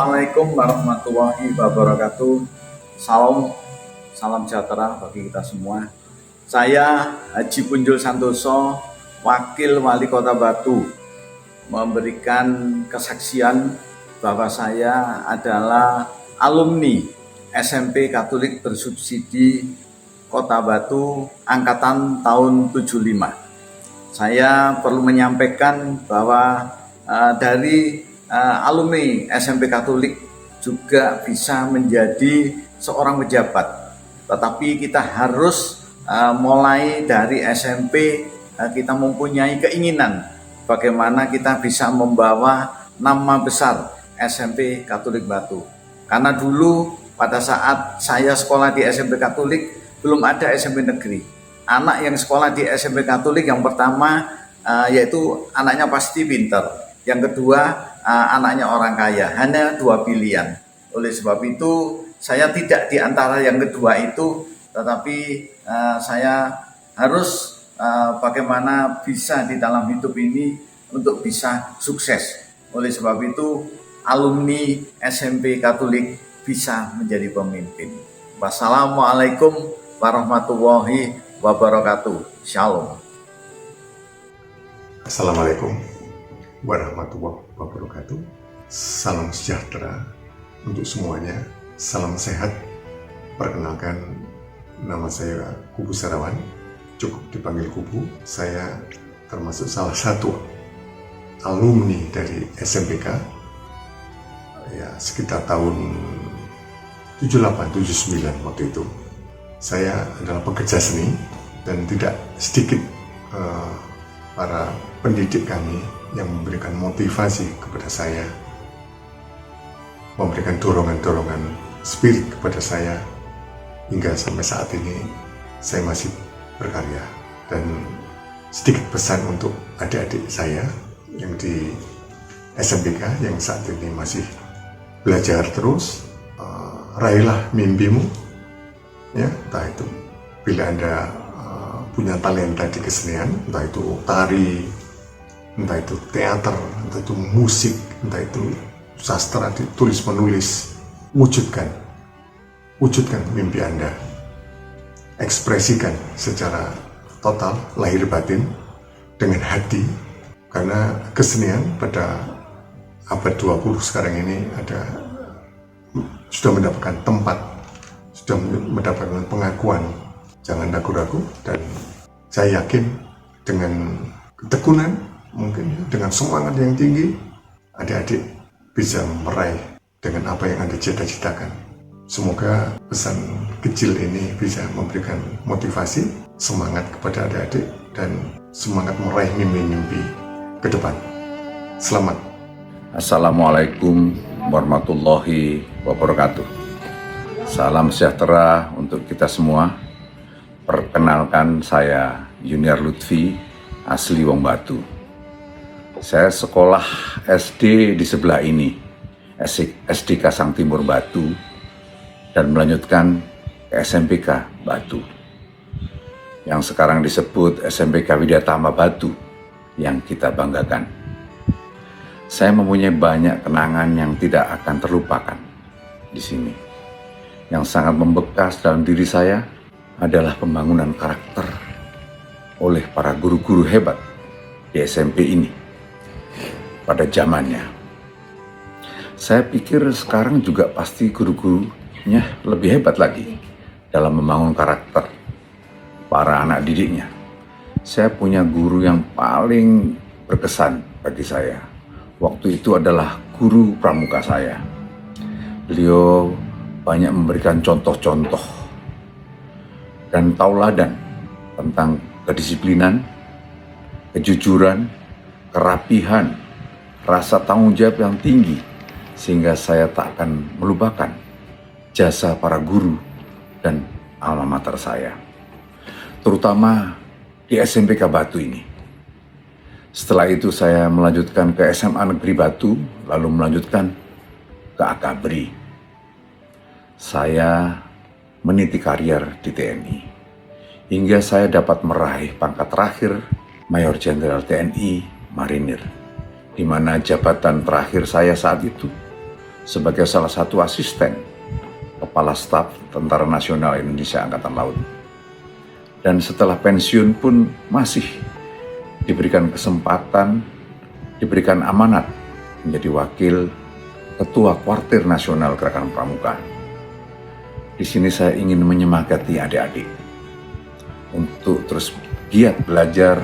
Assalamualaikum warahmatullahi wabarakatuh. Salam sejahtera bagi kita semua. Saya Haji Punjul Santoso, Wakil Wali Kota Batu, memberikan kesaksian bahwa saya adalah alumni SMP Katolik bersubsidi Kota Batu angkatan tahun 75. Saya perlu menyampaikan bahwa dari alumni SMP Katolik juga bisa menjadi seorang pejabat, tetapi kita harus mulai dari SMP. Kita mempunyai keinginan bagaimana kita bisa membawa nama besar SMP Katolik Batu, karena dulu pada saat saya sekolah di SMP Katolik belum ada SMP negeri. Anak yang sekolah di SMP Katolik yang pertama yaitu anaknya pasti pinter, yang kedua anaknya orang kaya, hanya dua pilihan. Oleh sebab itu saya tidak di antara yang kedua itu, tetapi saya harus bagaimana bisa di dalam hidup ini untuk bisa sukses. Oleh sebab itu alumni SMP Katolik bisa menjadi pemimpin. Wassalamualaikum warahmatullahi wabarakatuh. Shalom. Assalamualaikum warahmatullahi wabarakatuh. Salam sejahtera untuk semuanya. Salam sehat. Perkenalkan, nama saya Kubu Sarawan, cukup dipanggil Kubu. Saya termasuk salah satu alumni dari SMPK ya, sekitar tahun 78-79 waktu itu. Saya adalah pekerja seni dan tidak sedikit para pendidik kami yang memberikan motivasi kepada saya, memberikan dorongan-dorongan spirit kepada saya, hingga sampai saat ini saya masih berkarya. Dan sedikit pesan untuk adik-adik saya yang di SMPK yang saat ini masih belajar terus, raihlah mimpimu, ya, entah itu bila Anda punya talenta di kesenian, entah itu tari, entah itu teater, entah itu musik, entah itu sastra, tulis menulis, wujudkan mimpi Anda, ekspresikan secara total, lahir batin, dengan hati, karena kesenian pada abad 20 sekarang ini sudah mendapatkan tempat, sudah mendapatkan pengakuan. Jangan ragu-ragu, dan saya yakin dengan ketekunan, mungkin dengan semangat yang tinggi, adik-adik bisa meraih dengan apa yang Anda cita-citakan. Semoga pesan kecil ini bisa memberikan motivasi, semangat kepada adik-adik, dan semangat meraih mimpi-mimpi ke depan. Selamat. Assalamualaikum warahmatullahi wabarakatuh. Salam sejahtera untuk kita semua. Perkenalkan, saya Junior Lutfi, asli Wong Batu. Saya sekolah SD di sebelah ini, SD Kasang Timur Batu, dan melanjutkan ke SMPK Batu, yang sekarang disebut SMPK Widyatama Batu, yang kita banggakan. Saya mempunyai banyak kenangan yang tidak akan terlupakan di sini. Yang sangat membekas dalam diri saya adalah pembangunan karakter oleh para guru-guru hebat di SMP ini pada zamannya. Saya pikir sekarang juga pasti guru-gurunya lebih hebat lagi dalam membangun karakter para anak didiknya. Saya punya guru yang paling berkesan bagi saya. Waktu itu adalah guru pramuka saya. Beliau banyak memberikan contoh-contoh dan tauladan tentang kedisiplinan, kejujuran, kerapihan, rasa tanggung jawab yang tinggi, sehingga saya tak akan melupakan jasa para guru dan alma mater saya, terutama di SMPK Batu ini. Setelah itu saya melanjutkan ke SMA Negeri Batu, lalu melanjutkan ke Akabri. Saya meniti karier di TNI, hingga saya dapat meraih pangkat terakhir Mayor Jenderal TNI Marinir, di mana jabatan terakhir saya saat itu sebagai salah satu asisten Kepala Staf Tentara Nasional Indonesia Angkatan Laut. Dan setelah pensiun pun masih diberikan kesempatan, diberikan amanat menjadi wakil Ketua Kuartir Nasional Gerakan Pramuka. Di sini saya ingin menyemangati adik-adik untuk terus giat belajar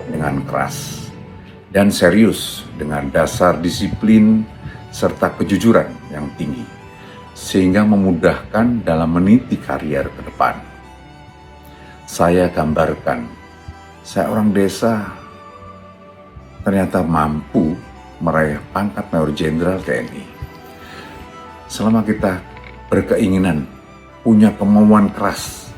dengan keras dan serius dengan dasar disiplin serta kejujuran yang tinggi, sehingga memudahkan dalam meniti karier ke depan. Saya gambarkan, saya orang desa ternyata mampu meraih pangkat Mayor Jenderal TNI. Selama kita berkeinginan, punya kemauan keras,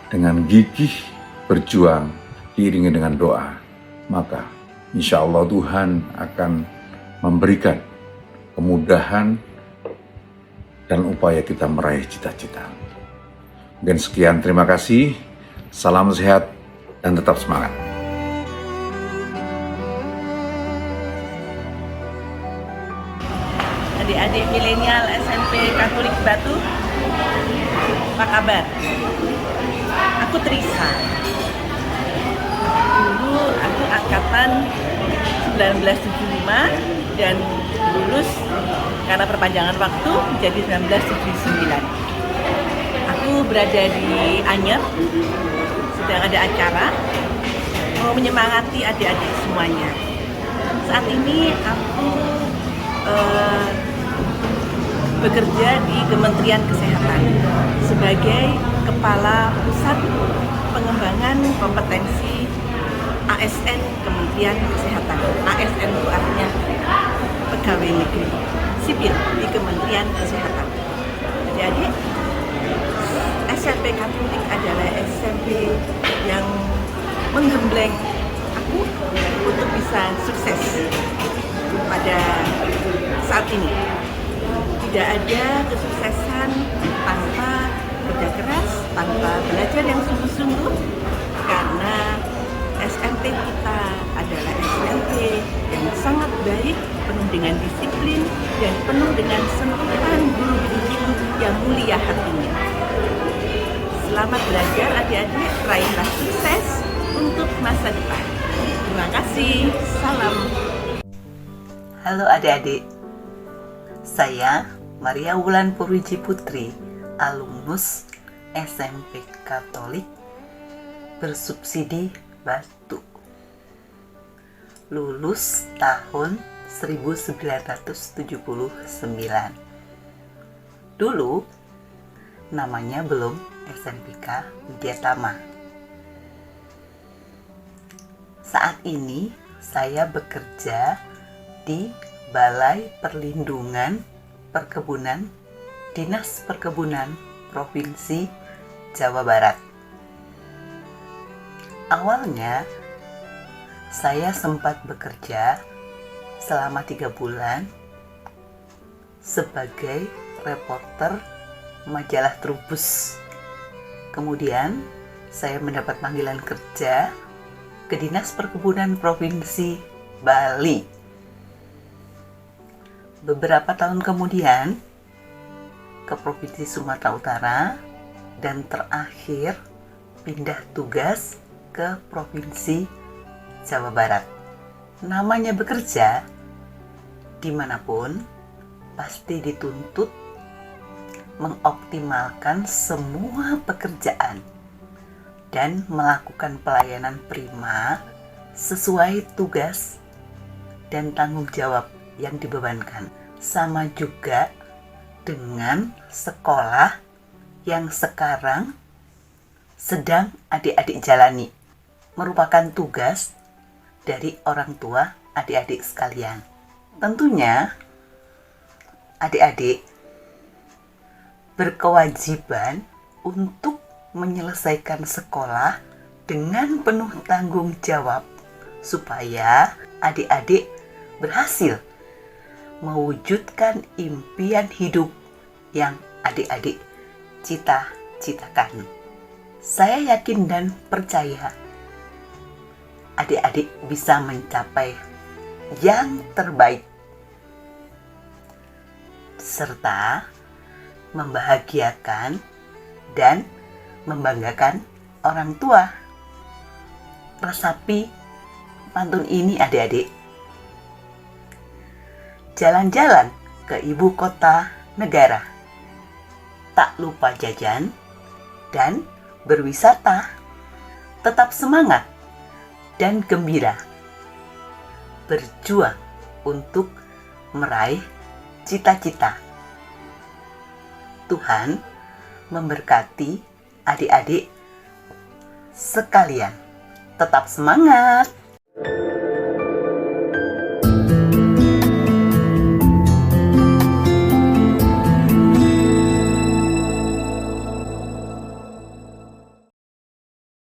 dengan gigih berjuang diiringi dengan doa, maka insya Allah Tuhan akan memberikan kemudahan dan upaya kita meraih cita-cita. Mungkin sekian, terima kasih, salam sehat dan tetap semangat. Adik-adik milenial SMP Katolik Batu, apa kabar? Aku Trisa. Dulu aku angkatan 1975 dan lulus karena perpanjangan waktu menjadi 1979. Aku berada di Anyer, sedang ada acara, mau menyemangati adik-adik semuanya. Saat ini aku bekerja di Kementerian Kesehatan sebagai Kepala Pusat Pengembangan Kompetensi ASN Kementerian Kesehatan. ASN itu artinya pegawai negeri sipil di Kementerian Kesehatan. Jadi SMP Katolik adalah SMP yang menggembleng aku untuk bisa sukses pada saat ini. Tidak ada kesuksesan tanpa kerja keras, tanpa belajar yang sungguh-sungguh, karena SMP kita adalah SMP yang sangat baik, penuh dengan disiplin dan penuh dengan sentuhan guru-guru yang mulia hatinya. Selamat belajar adik-adik, raihlah sukses untuk masa depan. Terima kasih, salam. Halo adik-adik, saya Maria Wulan Purwiji Putri, alumnus SMP Katolik bersubsidi Batu. Lulus tahun 1979. Dulu namanya belum SMPK Widyatama. Saat ini saya bekerja di Balai Perlindungan Perkebunan Dinas Perkebunan Provinsi Jawa Barat. Awalnya saya sempat bekerja selama 3 bulan sebagai reporter majalah Trubus. Kemudian saya mendapat panggilan kerja ke Dinas Perkebunan Provinsi Bali. Beberapa tahun kemudian ke Provinsi Sumatera Utara dan terakhir pindah tugas ke Provinsi Jawa Barat. Namanya bekerja dimanapun pasti dituntut mengoptimalkan semua pekerjaan, dan melakukan pelayanan prima sesuai tugas dan tanggung jawab yang dibebankan. Sama juga dengan sekolah yang sekarang sedang adik-adik jalani, merupakan tugas dari orang tua adik-adik sekalian. Tentunya adik-adik berkewajiban untuk menyelesaikan sekolah dengan penuh tanggung jawab supaya adik-adik berhasil mewujudkan impian hidup yang adik-adik cita-citakan. Saya yakin dan percaya adik-adik bisa mencapai yang terbaik serta membahagiakan dan membanggakan orang tua. Resapi pantun ini adik-adik. Jalan-jalan ke ibu kota negara, tak lupa jajan dan berwisata, tetap semangat dan gembira, berjuang untuk meraih cita-cita. Tuhan memberkati adik-adik sekalian. Tetap semangat!